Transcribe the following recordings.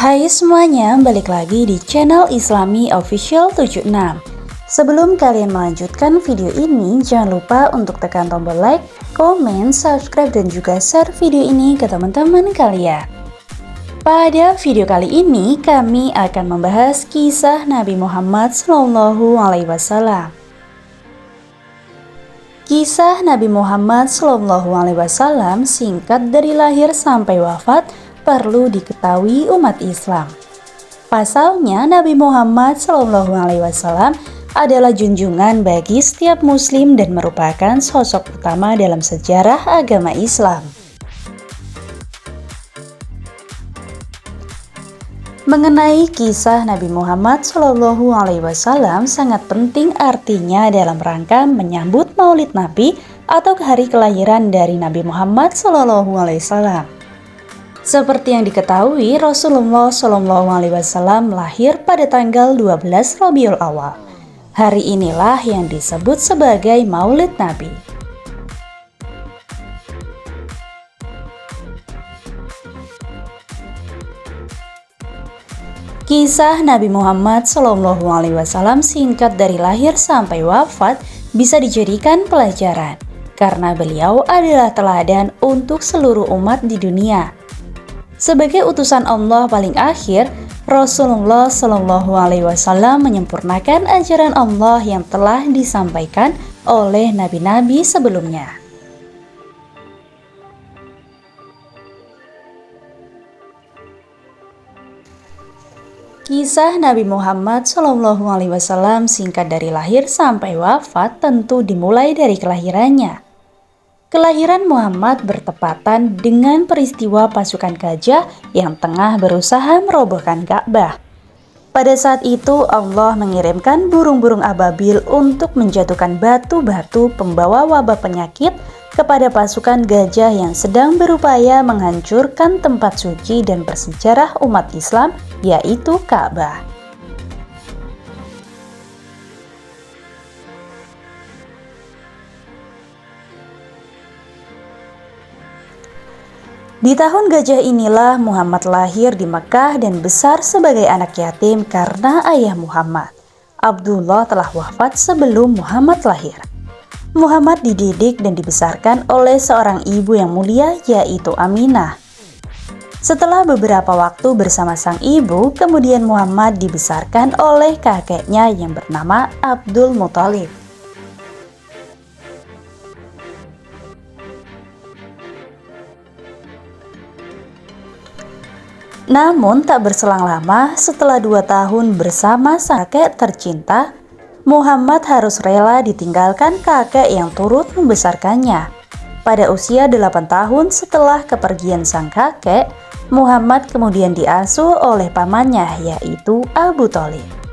Hai semuanya, balik lagi di channel Islami Official 76. Sebelum kalian melanjutkan video ini, jangan lupa untuk tekan tombol like, komen, subscribe, dan juga share video ini ke teman-teman kalian. Pada video kali ini, kami akan membahas kisah Nabi Muhammad SAW. Kisah Nabi Muhammad SAW singkat dari lahir sampai wafat perlu diketahui umat Islam. Pasalnya, Nabi Muhammad SAW adalah junjungan bagi setiap muslim dan merupakan sosok utama dalam sejarah agama Islam. Mengenai kisah Nabi Muhammad SAW sangat penting artinya dalam rangka menyambut Maulid Nabi atau hari kelahiran dari Nabi Muhammad SAW. Seperti yang diketahui, Rasulullah SAW lahir pada tanggal 12 Rabiul Awal. Hari inilah yang disebut sebagai Maulid Nabi. Kisah Nabi Muhammad SAW singkat dari lahir sampai wafat bisa dijadikan pelajaran, karena beliau adalah teladan untuk seluruh umat di dunia. Sebagai utusan Allah paling akhir, Rasulullah SAW menyempurnakan ajaran Allah yang telah disampaikan oleh nabi-nabi sebelumnya. Kisah Nabi Muhammad SAW singkat dari lahir sampai wafat tentu dimulai dari kelahirannya. Kelahiran Muhammad bertepatan dengan peristiwa pasukan gajah yang tengah berusaha merobohkan Ka'bah. Pada saat itu Allah mengirimkan burung-burung ababil untuk menjatuhkan batu-batu pembawa wabah penyakit kepada pasukan gajah yang sedang berupaya menghancurkan tempat suci dan bersejarah umat Islam, yaitu Ka'bah. Di tahun gajah inilah Muhammad lahir di Mekah dan besar sebagai anak yatim karena ayah Muhammad, Abdullah, telah wafat sebelum Muhammad lahir. Muhammad dididik dan dibesarkan oleh seorang ibu yang mulia, yaitu Aminah. Setelah beberapa waktu bersama sang ibu, kemudian Muhammad dibesarkan oleh kakeknya yang bernama Abdul Muthalib. Namun tak berselang lama, setelah 2 tahun bersama sang kakek tercinta, Muhammad harus rela ditinggalkan kakek yang turut membesarkannya. Pada usia 8 tahun setelah kepergian sang kakek, Muhammad kemudian diasuh oleh pamannya, yaitu Abu Thalib.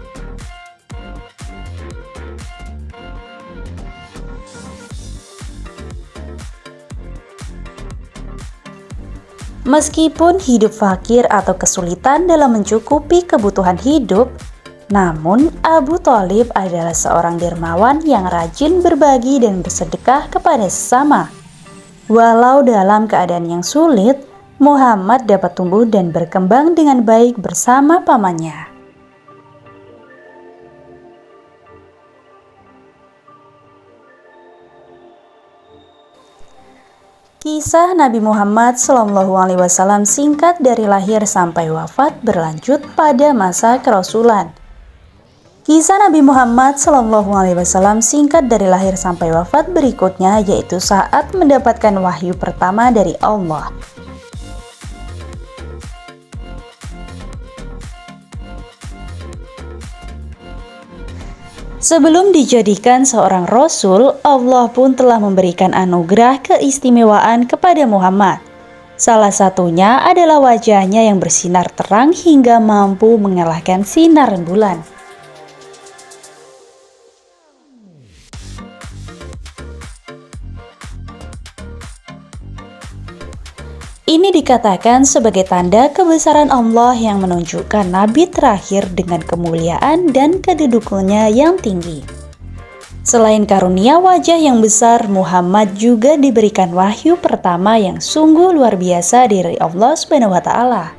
Meskipun hidup fakir atau kesulitan dalam mencukupi kebutuhan hidup, namun Abu Thalib adalah seorang dermawan yang rajin berbagi dan bersedekah kepada sesama. Walau dalam keadaan yang sulit, Muhammad dapat tumbuh dan berkembang dengan baik bersama pamannya. Kisah Nabi Muhammad SAW singkat dari lahir sampai wafat berlanjut pada masa kerasulan. Kisah Nabi Muhammad SAW singkat dari lahir sampai wafat berikutnya, yaitu saat mendapatkan wahyu pertama dari Allah. Sebelum dijadikan seorang rasul, Allah pun telah memberikan anugerah keistimewaan kepada Muhammad. Salah satunya adalah wajahnya yang bersinar terang hingga mampu mengalahkan sinar rembulan. Ini dikatakan sebagai tanda kebesaran Allah yang menunjukkan Nabi terakhir dengan kemuliaan dan kedudukannya yang tinggi. Selain karunia wajah yang besar, Muhammad juga diberikan wahyu pertama yang sungguh luar biasa dari Allah SWT.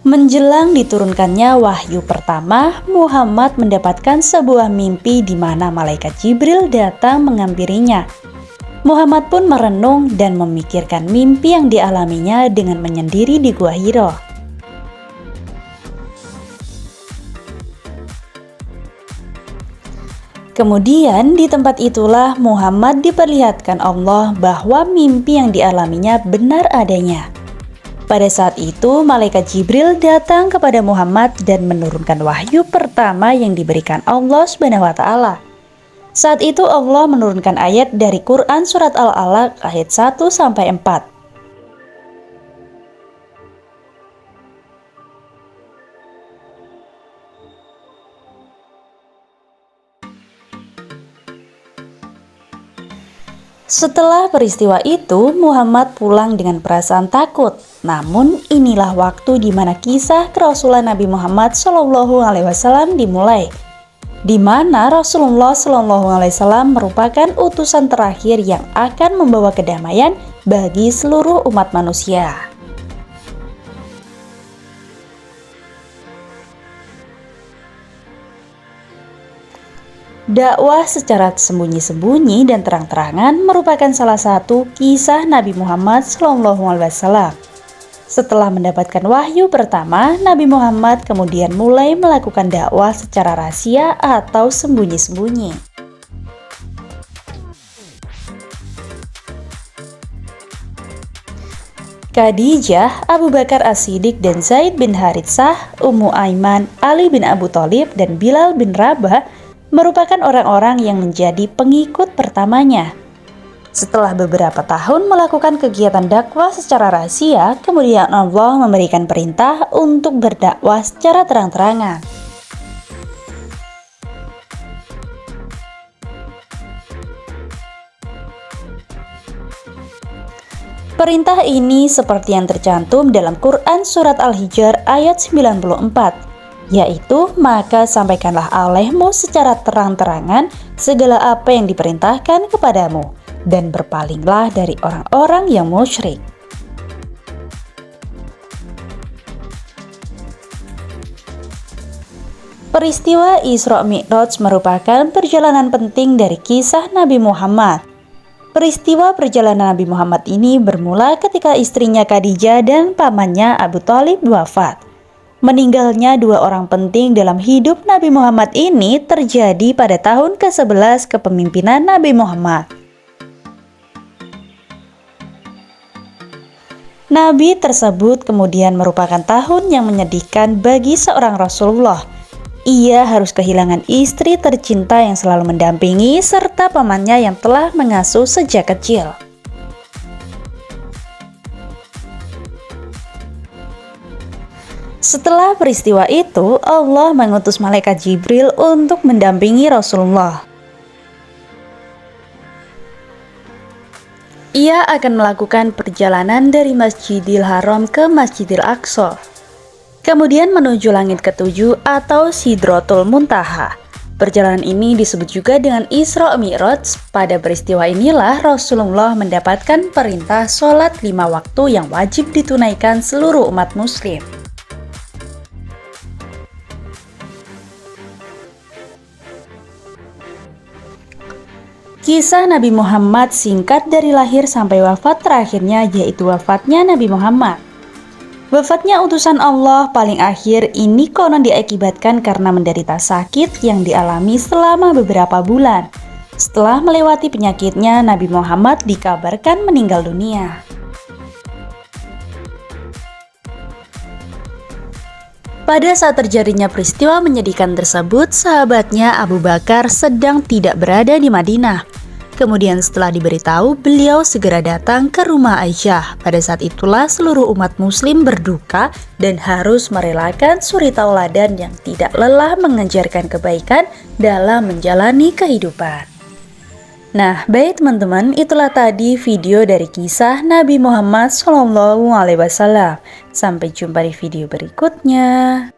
Menjelang diturunkannya wahyu pertama, Muhammad mendapatkan sebuah mimpi di mana malaikat Jibril datang menghampirinya. Muhammad pun merenung dan memikirkan mimpi yang dialaminya dengan menyendiri di Gua Hiro. Kemudian di tempat itulah Muhammad diperlihatkan Allah bahwa mimpi yang dialaminya benar adanya. Pada saat itu, malaikat Jibril datang kepada Muhammad dan menurunkan wahyu pertama yang diberikan Allah Subhanahu wa Ta'ala. Saat itu Allah menurunkan ayat dari Quran surat Al-Alaq ayat 1-4. Setelah peristiwa itu, Muhammad pulang dengan perasaan takut. Namun, inilah waktu di mana kisah kerasulan Nabi Muhammad SAW dimulai, di mana Rasulullah SAW merupakan utusan terakhir yang akan membawa kedamaian bagi seluruh umat manusia. Dakwah secara sembunyi-sembunyi dan terang-terangan merupakan salah satu kisah Nabi Muhammad SAW. Setelah mendapatkan wahyu pertama, Nabi Muhammad kemudian mulai melakukan dakwah secara rahasia atau sembunyi-sembunyi. Khadijah, Abu Bakar As-Siddiq dan Zaid bin Haritsah, Ummu Aiman, Ali bin Abu Thalib dan Bilal bin Rabah merupakan orang-orang yang menjadi pengikut pertamanya. Setelah beberapa tahun melakukan kegiatan dakwah secara rahasia, kemudian Allah memberikan perintah untuk berdakwah secara terang-terangan. Perintah ini seperti yang tercantum dalam Quran surat Al-Hijr ayat 94. Yaitu, maka sampaikanlah olehmu secara terang-terangan segala apa yang diperintahkan kepadamu, dan berpalinglah dari orang-orang yang musyrik. Peristiwa Isra Mi'raj merupakan perjalanan penting dari kisah Nabi Muhammad. Peristiwa perjalanan Nabi Muhammad ini bermula ketika istrinya Khadijah dan pamannya Abu Thalib wafat. Meninggalnya dua orang penting dalam hidup Nabi Muhammad ini terjadi pada tahun ke-11 kepemimpinan Nabi Muhammad. Nabi tersebut kemudian merupakan tahun yang menyedihkan bagi seorang Rasulullah. Ia harus kehilangan istri tercinta yang selalu mendampingi serta pamannya yang telah mengasuh sejak kecil. Setelah peristiwa itu, Allah mengutus malaikat Jibril untuk mendampingi Rasulullah. Ia akan melakukan perjalanan dari Masjidil Haram ke Masjidil Aqsa, kemudian menuju langit ketujuh atau Sidratul Muntaha. Perjalanan ini disebut juga dengan Isra Mi'raj. Pada peristiwa inilah Rasulullah mendapatkan perintah sholat 5 waktu yang wajib ditunaikan seluruh umat muslim. Kisah Nabi Muhammad singkat dari lahir sampai wafat terakhirnya, yaitu wafatnya Nabi Muhammad. Wafatnya utusan Allah paling akhir ini konon diakibatkan karena menderita sakit yang dialami selama beberapa bulan. Setelah melewati penyakitnya, Nabi Muhammad dikabarkan meninggal dunia. Pada saat terjadinya peristiwa menyedihkan tersebut, sahabatnya Abu Bakar sedang tidak berada di Madinah. Kemudian setelah diberitahu, beliau segera datang ke rumah Aisyah. Pada saat itulah seluruh umat muslim berduka dan harus merelakan suri tauladan yang tidak lelah mengajarkan kebaikan dalam menjalani kehidupan. Nah, baik teman-teman, itulah tadi video dari kisah Nabi Muhammad SAW. Sampai jumpa di video berikutnya.